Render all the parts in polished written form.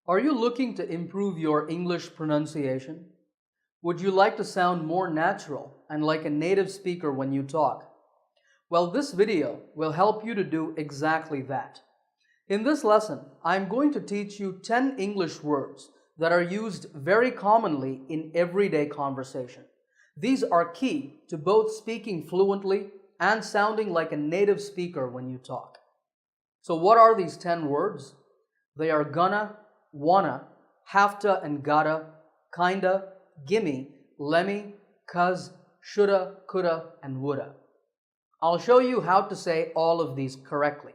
Are you looking to improve your English pronunciation? Would you like to sound more natural and like a native speaker when you talk? Well, this video will help you to do exactly that. In this lesson, I'm going to teach you 10 English words that are used very commonly in everyday conversation. These are key to both speaking fluently and sounding like a native speaker when you talk. So what are these 10 words? They are gonna, wanna, have to and gotta, kinda, gimme, lemme, cuz, shoulda, coulda, and woulda. I'll show you how to say all of these correctly.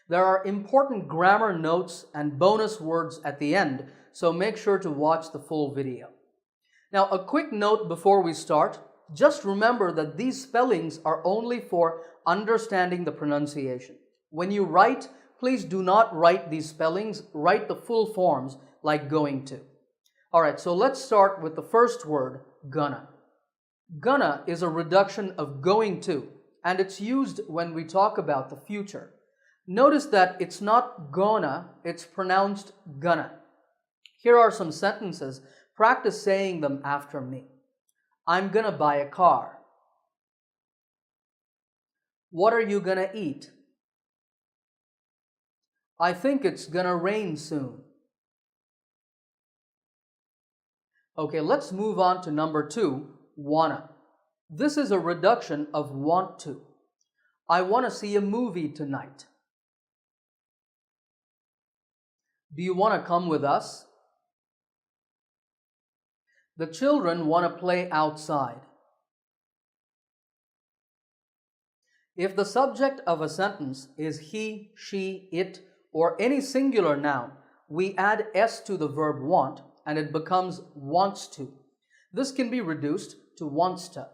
There are important grammar notes and bonus words at the end, so make sure to watch the full video. Now, a quick note before we start. Just remember that these spellings are only for understanding the pronunciation. When you write, please do not write these spellings. Write the full forms like going to. Alright, so let's start with the first word, gonna. Gonna is a reduction of going to, and it's used when we talk about the future. Notice that it's not gonna, it's pronounced gonna. Here are some sentences. Practice saying them after me. I'm gonna buy a car. What are you gonna eat? I think it's gonna rain soon. Okay, let's move on to number 2, wanna. This is a reduction of want to. I want to see a movie tonight. Do you want to come with us? The children want to play outside. If the subject of a sentence is he, she, it, or any singular noun, we add s to the verb want and it becomes wants to. This can be reduced to wants to.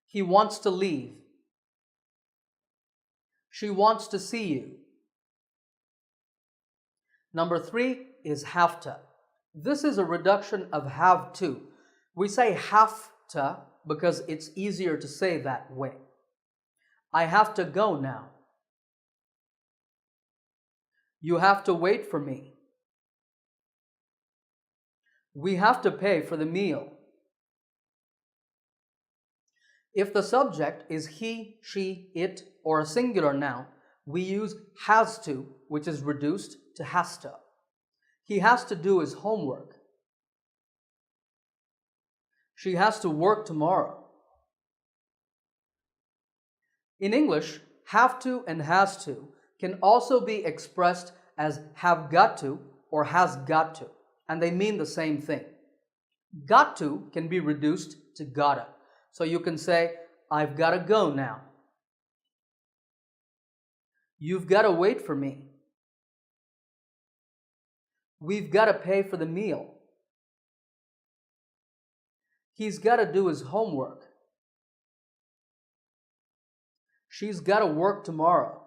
He wants to leave. She wants to see you. Number 3 is have to. This is a reduction of have to. We say have to because it's easier to say that way. I have to go now. You have to wait for me. We have to pay for the meal. If the subject is he, she, it, or a singular noun, we use has to, which is reduced to has to. He has to do his homework. She has to work tomorrow. In English, have to and has to can also be expressed as have got to or has got to, and they mean the same thing. Got to can be reduced to gotta. So you can say, I've got to go now. You've got to wait for me. We've got to pay for the meal. He's got to do his homework. She's got to work tomorrow.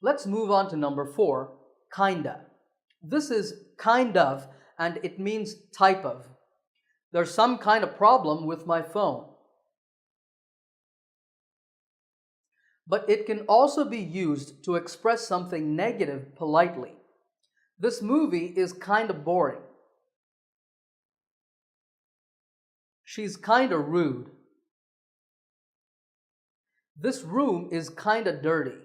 Let's move on to number 4, kinda. This is kind of, and it means type of. There's some kind of problem with my phone. But it can also be used to express something negative politely. This movie is kind of boring. She's kind of rude. This room is kind of dirty.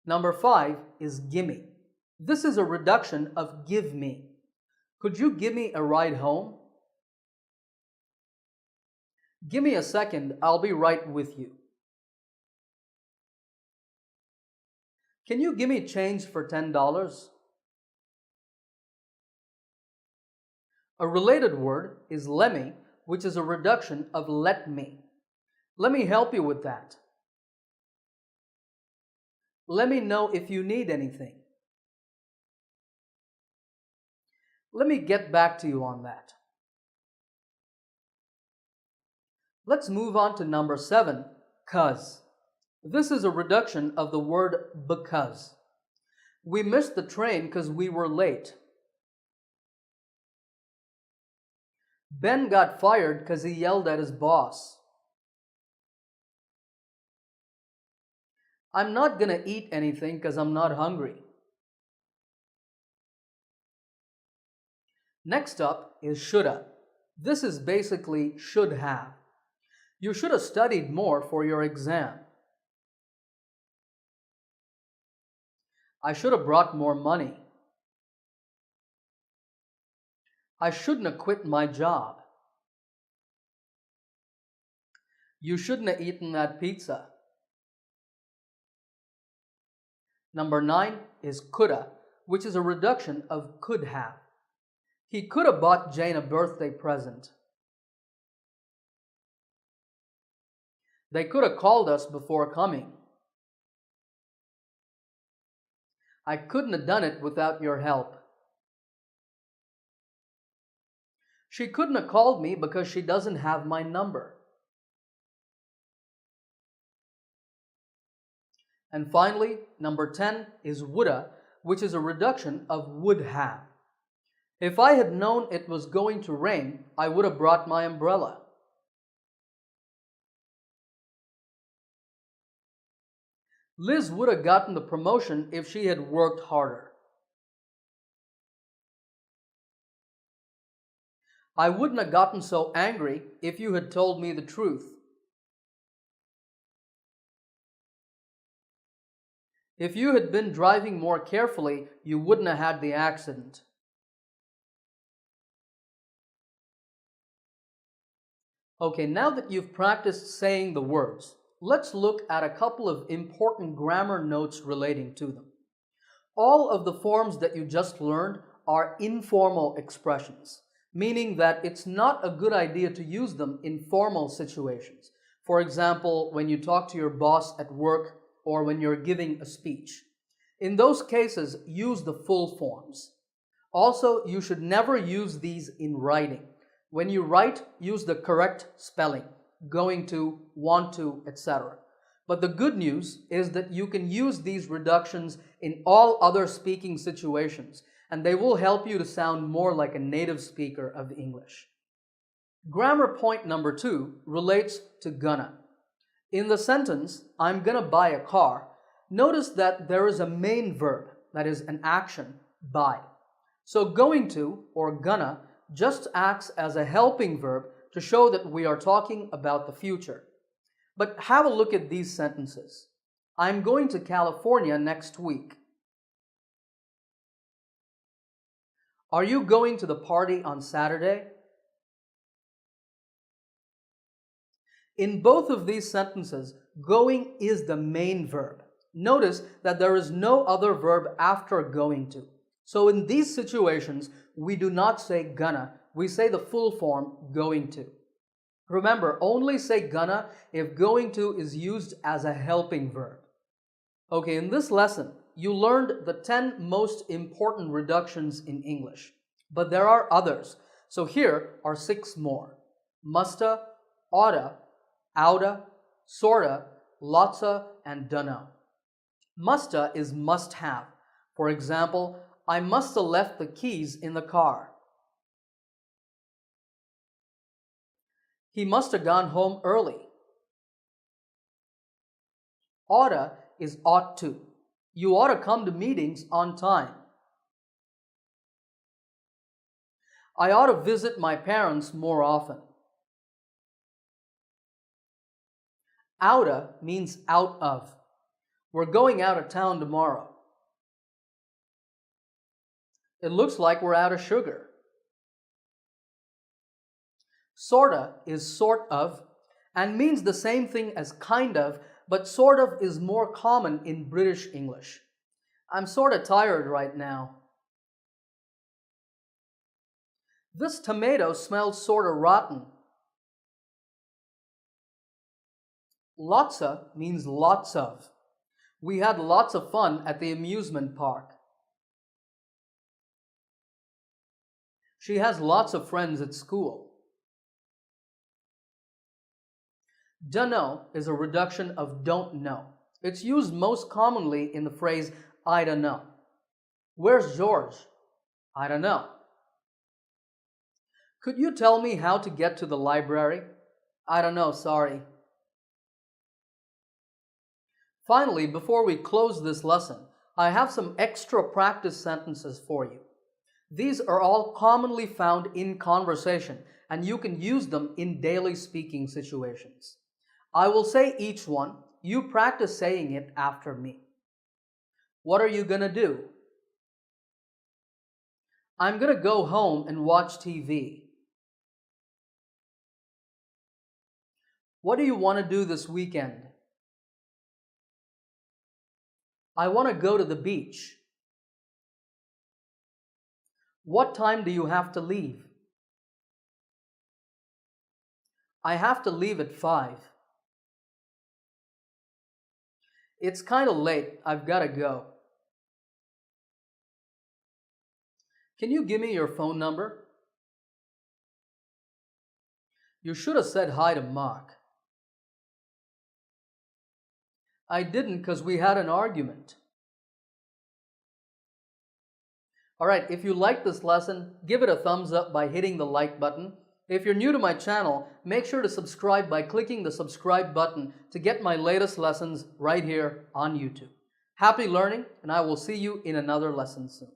Number 5 is gimme. This is a reduction of give me. Could you give me a ride home? Give me a second, I'll be right with you. Can you give me change for $10? A related word is lemme, which is a reduction of let me. Let me help you with that. Let me know if you need anything. Let me get back to you on that. Let's move on to number 7, cuz. This is a reduction of the word because. We missed the train because we were late. Ben got fired because he yelled at his boss. I'm not gonna eat anything because I'm not hungry. Next up is shoulda. This is basically should have. You should have studied more for your exam. I should have brought more money. I shouldn't have quit my job. You shouldn't have eaten that pizza. Number 9 is coulda, which is a reduction of could have. He could have bought Jane a birthday present. They could have called us before coming. I couldn't have done it without your help. She couldn't have called me because she doesn't have my number. And finally, number 10 is woulda, which is a reduction of would have. If I had known it was going to rain, I would have brought my umbrella. Liz would have gotten the promotion if she had worked harder. I wouldn't have gotten so angry if you had told me the truth. If you had been driving more carefully, you wouldn't have had the accident. Okay, now that you've practiced saying the words, let's look at a couple of important grammar notes relating to them. All of the forms that you just learned are informal expressions, meaning that it's not a good idea to use them in formal situations. For example, when you talk to your boss at work or when you're giving a speech. In those cases, use the full forms. Also, you should never use these in writing. When you write, use the correct spelling, going to, want to, etc. But the good news is that you can use these reductions in all other speaking situations, and they will help you to sound more like a native speaker of English. Grammar point number 2 relates to gonna. In the sentence, I'm gonna buy a car, notice that there is a main verb, that is an action, buy. So going to, or gonna, just acts as a helping verb to show that we are talking about the future. But have a look at these sentences. I'm going to California next week. Are you going to the party on Saturday? In both of these sentences, going is the main verb. Notice that there is no other verb after going to. So in these situations, we do not say gonna, we say the full form going to. Remember, only say gonna if going to is used as a helping verb. Okay, in this lesson, you learned the 10 most important reductions in English, but there are others. So here are 6 more. Musta, oughta, oughta, sorta, lotsa, and dunno. Musta is must have. For example, I must have left the keys in the car. He must have gone home early. Oughta is ought to. You ought to come to meetings on time. I ought to visit my parents more often. Oughta means out of. We're going out of town tomorrow. It looks like we're out of sugar. Sorta is sort of and means the same thing as kind of, but sort of is more common in British English. I'm sorta tired right now. This tomato smells sorta rotten. Lotsa means lots of. We had lots of fun at the amusement park. She has lots of friends at school. Dunno is a reduction of don't know. It's used most commonly in the phrase I don't know. Where's George? I don't know. Could you tell me how to get to the library? I don't know, sorry. Finally, before we close this lesson, I have some extra practice sentences for you. These are all commonly found in conversation, and you can use them in daily speaking situations. I will say each one. You practice saying it after me. What are you gonna do? I'm gonna go home and watch TV. What do you want to do this weekend? I want to go to the beach. What time do you have to leave? I have to leave at 5. It's kind of late. I've got to go. Can you give me your phone number? You should have said hi to Mark. I didn't because we had an argument. Alright, if you like this lesson, give it a thumbs up by hitting the like button. If you're new to my channel, make sure to subscribe by clicking the subscribe button to get my latest lessons right here on YouTube. Happy learning, and I will see you in another lesson soon.